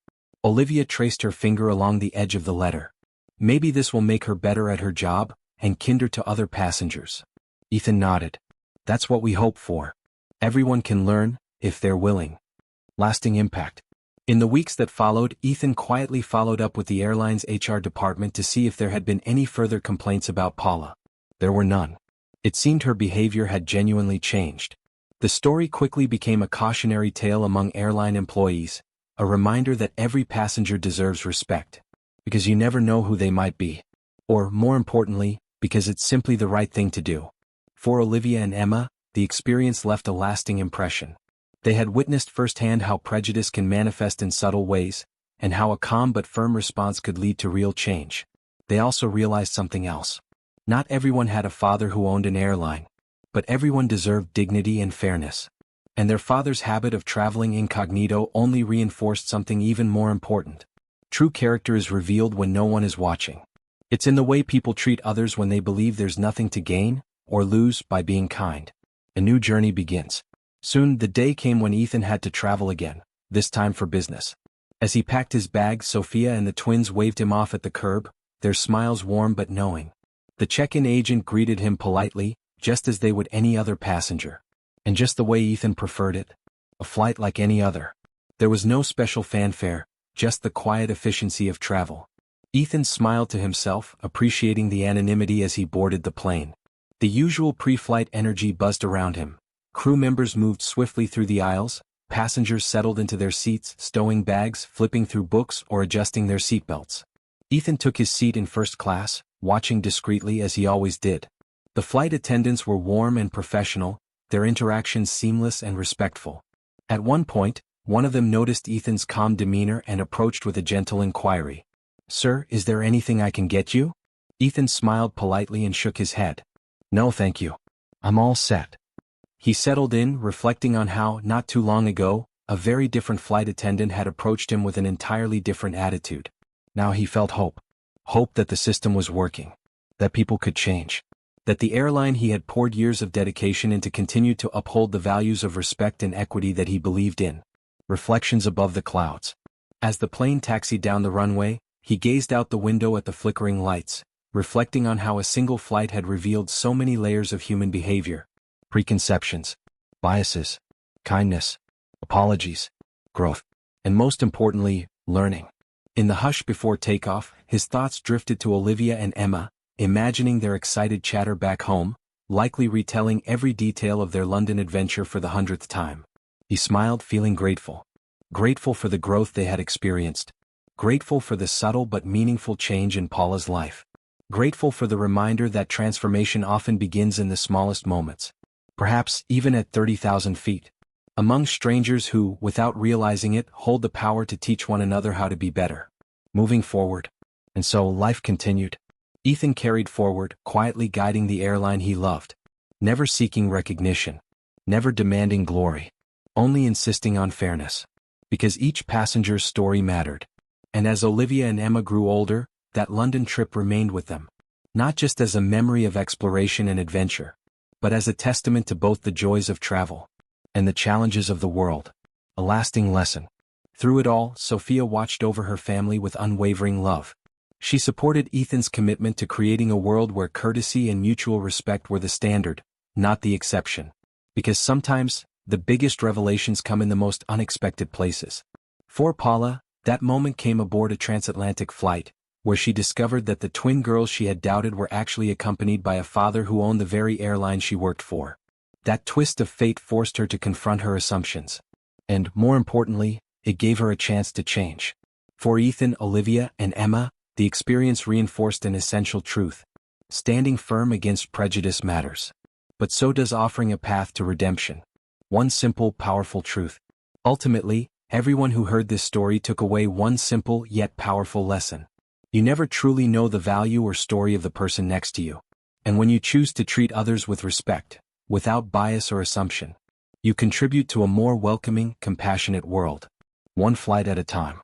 Olivia traced her finger along the edge of the letter. "Maybe this will make her better at her job, and kinder to other passengers." Ethan nodded. "That's what we hope for. Everyone can learn, if they're willing." Lasting impact. In the weeks that followed, Ethan quietly followed up with the airline's HR department to see if there had been any further complaints about Paula. There were none. It seemed her behavior had genuinely changed. The story quickly became a cautionary tale among airline employees, a reminder that every passenger deserves respect. Because you never know who they might be. Or, more importantly, because it's simply the right thing to do. For Olivia and Emma, the experience left a lasting impression. They had witnessed firsthand how prejudice can manifest in subtle ways, and how a calm but firm response could lead to real change. They also realized something else. Not everyone had a father who owned an airline, but everyone deserved dignity and fairness. And their father's habit of traveling incognito only reinforced something even more important. True character is revealed when no one is watching. It's in the way people treat others when they believe there's nothing to gain or lose by being kind. A new journey begins. Soon the day came when Ethan had to travel again, this time for business. As he packed his bag, Sophia and the twins waved him off at the curb, their smiles warm but knowing. The check-in agent greeted him politely, just as they would any other passenger. And just the way Ethan preferred it. A flight like any other. There was no special fanfare, just the quiet efficiency of travel. Ethan smiled to himself, appreciating the anonymity as he boarded the plane. The usual pre-flight energy buzzed around him. Crew members moved swiftly through the aisles, passengers settled into their seats, stowing bags, flipping through books, or adjusting their seatbelts. Ethan took his seat in first class, watching discreetly as he always did. The flight attendants were warm and professional, their interactions seamless and respectful. At one point, one of them noticed Ethan's calm demeanor and approached with a gentle inquiry. "Sir, is there anything I can get you?" Ethan smiled politely and shook his head. "No thank you. I'm all set." He settled in, reflecting on how, not too long ago, a very different flight attendant had approached him with an entirely different attitude. Now he felt hope. Hope that the system was working. That people could change. That the airline he had poured years of dedication into continued to uphold the values of respect and equity that he believed in. Reflections above the clouds. As the plane taxied down the runway, he gazed out the window at the flickering lights, reflecting on how a single flight had revealed so many layers of human behavior. Preconceptions, biases, kindness, apologies, growth, and most importantly, learning. In the hush before takeoff, his thoughts drifted to Olivia and Emma, imagining their excited chatter back home, likely retelling every detail of their London adventure for the 100th time. He smiled, feeling grateful. Grateful for the growth they had experienced. Grateful for the subtle but meaningful change in Paula's life. Grateful for the reminder that transformation often begins in the smallest moments. Perhaps even at 30,000 feet. Among strangers who, without realizing it, hold the power to teach one another how to be better. Moving forward. And so life continued. Ethan carried forward, quietly guiding the airline he loved. Never seeking recognition. Never demanding glory. Only insisting on fairness. Because each passenger's story mattered. And as Olivia and Emma grew older, that London trip remained with them. Not just as a memory of exploration and adventure, but as a testament to both the joys of travel and the challenges of the world. A lasting lesson. Through it all, Sophia watched over her family with unwavering love. She supported Ethan's commitment to creating a world where courtesy and mutual respect were the standard, not the exception. Because sometimes, the biggest revelations come in the most unexpected places. For Paula, that moment came aboard a transatlantic flight, where she discovered that the twin girls she had doubted were actually accompanied by a father who owned the very airline she worked for. That twist of fate forced her to confront her assumptions. And, more importantly, it gave her a chance to change. For Ethan, Olivia, and Emma, the experience reinforced an essential truth. Standing firm against prejudice matters. But so does offering a path to redemption. One simple, powerful truth. Ultimately, everyone who heard this story took away one simple yet powerful lesson. You never truly know the value or story of the person next to you. And when you choose to treat others with respect, without bias or assumption, you contribute to a more welcoming, compassionate world. One flight at a time.